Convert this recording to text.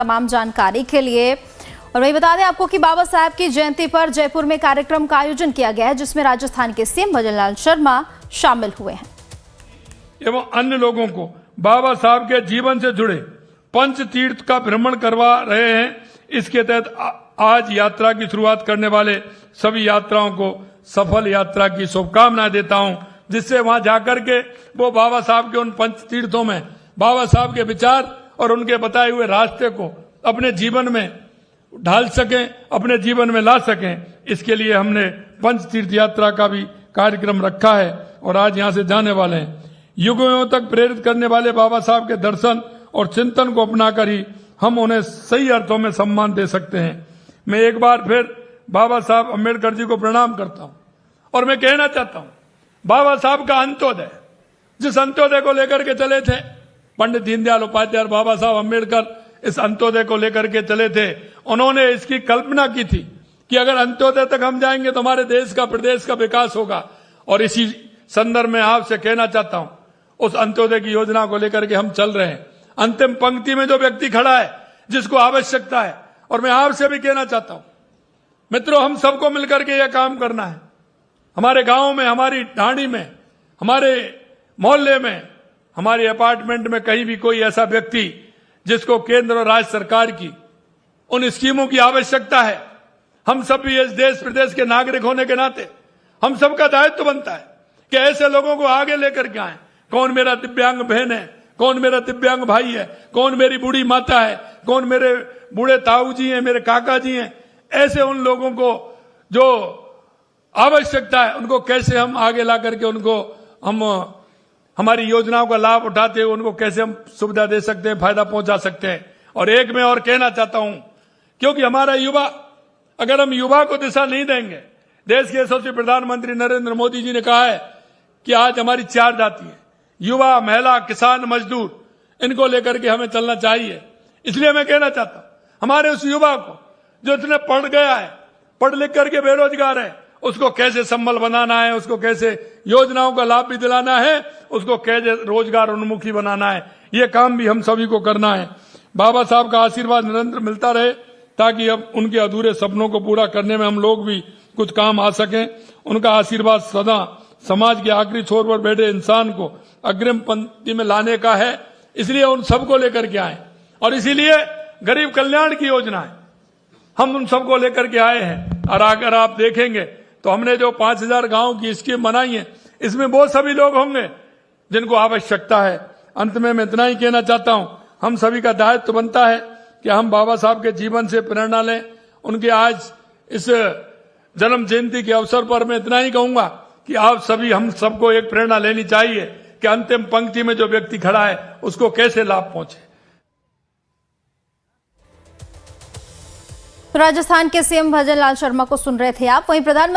तमाम जानकारी के लिए। और वही बता दें आपको कि बाबा साहब की जयंती पर जयपुर में कार्यक्रम का आयोजन किया गया है, जिसमें राजस्थान के सीएम भजनलाल शर्मा शामिल हुए हैं एवं अन्य लोगों को बाबा साहब के जीवन से जुड़े पंच तीर्थ का भ्रमण करवा रहे हैं। इसके तहत आज यात्रा की शुरुआत करने वाले सभी यात्राओं को सफल यात्रा की शुभकामनाएं देता हूं, जिससे वहां जाकर के वो बाबा साहब के उन पंच तीर्थों में बाबा साहब के विचार और उनके बताए हुए रास्ते को अपने जीवन में ढाल सकें, अपने जीवन में ला सकें। इसके लिए हमने पंच तीर्थ यात्रा का भी कार्यक्रम रखा है और आज यहां से जाने वाले हैं। युगों तक प्रेरित करने वाले बाबा साहब के दर्शन और चिंतन को अपनाकर ही हम उन्हें सही अर्थों में सम्मान दे सकते हैं। मैं एक बार फिर बाबा साहब अम्बेडकर जी को प्रणाम करता हूं और मैं कहना चाहता हूं, बाबा साहब का अंत्योदय, जिस अंत्योदय को लेकर के चले थे पंडित दीनदयाल उपाध्याय, बाबा साहब अम्बेडकर इस अंत्योदय को लेकर के चले थे। उन्होंने इसकी कल्पना की थी कि अगर अंत्योदय तक हम जाएंगे तो हमारे देश का, प्रदेश का विकास होगा। और इसी संदर्भ में आपसे कहना चाहता हूं, उस अंत्योदय की योजना को लेकर के हम चल रहे हैं। अंतिम पंक्ति में जो व्यक्ति खड़ा है, जिसको आवश्यकता है, और मैं आपसे भी कहना चाहता हूं मित्रों, हम सबको मिलकर के यह काम करना है। हमारे गांव में, हमारी ढाणी में, हमारे मोहल्ले में, हमारे अपार्टमेंट में कहीं भी कोई ऐसा व्यक्ति जिसको केंद्र और राज्य सरकार की उन स्कीमों की आवश्यकता है, हम सब भी इस देश प्रदेश के नागरिक होने के नाते हम सबका दायित्व बनता है कि ऐसे लोगों को आगे लेकर के आए। कौन मेरा दिव्यांग बहन है, कौन मेरा दिव्यांग भाई है, कौन मेरी बूढ़ी माता है, कौन मेरे बूढ़े ताऊ जी हैं, मेरे काका जी हैं। ऐसे उन लोगों को जो आवश्यकता है, उनको कैसे हम आगे ला करके उनको हम हमारी योजनाओं का लाभ उठाते हुए उनको कैसे हम सुविधा दे सकते हैं, फायदा पहुंचा सकते हैं। और एक मैं और कहना चाहता हूं, क्योंकि हमारा युवा, अगर हम युवा को दिशा नहीं देंगे, देश के यशस्वी प्रधानमंत्री नरेंद्र मोदी जी ने कहा है कि आज हमारी 4 जाति है, युवा, महिला, किसान, मजदूर, इनको लेकर के हमें चलना चाहिए। इसलिए मैं कहना चाहता हूं, हमारे उस युवा को जो इतने पढ़ गया है, पढ़ लिख करके बेरोजगार है, उसको कैसे संबल बनाना है, उसको कैसे योजनाओं का लाभ भी दिलाना है, उसको कैसे रोजगार उन्मुखी बनाना है, ये काम भी हम सभी को करना है। बाबा साहब का आशीर्वाद निरंतर मिलता रहे, ताकि अब उनके अधूरे सपनों को पूरा करने में हम लोग भी कुछ काम आ सकें। उनका आशीर्वाद सदा समाज के आखिरी छोर पर बैठे इंसान को अग्रिम पंक्ति में लाने का है, इसलिए उन सबको लेकर के आए। और इसीलिए गरीब कल्याण की योजना है, हम उन सबको लेकर के आए हैं। और अगर आप देखेंगे तो हमने जो 5000 गांव की स्कीम बनाई है, इसमें वो सभी लोग होंगे जिनको आवश्यकता है। अंत में मैं इतना ही कहना चाहता हूं, हम सभी का दायित्व बनता है कि हम बाबा साहब के जीवन से प्रेरणा लें। उनके आज इस जन्म जयंती के अवसर पर मैं इतना ही कहूंगा कि आप सभी, हम सबको एक प्रेरणा लेनी चाहिए कि अंतिम पंक्ति में जो व्यक्ति खड़ा है उसको कैसे लाभ पहुंचे। राजस्थान के सीएम भजनलाल शर्मा को सुन रहे थे आप। वहीं प्रधानमंत्री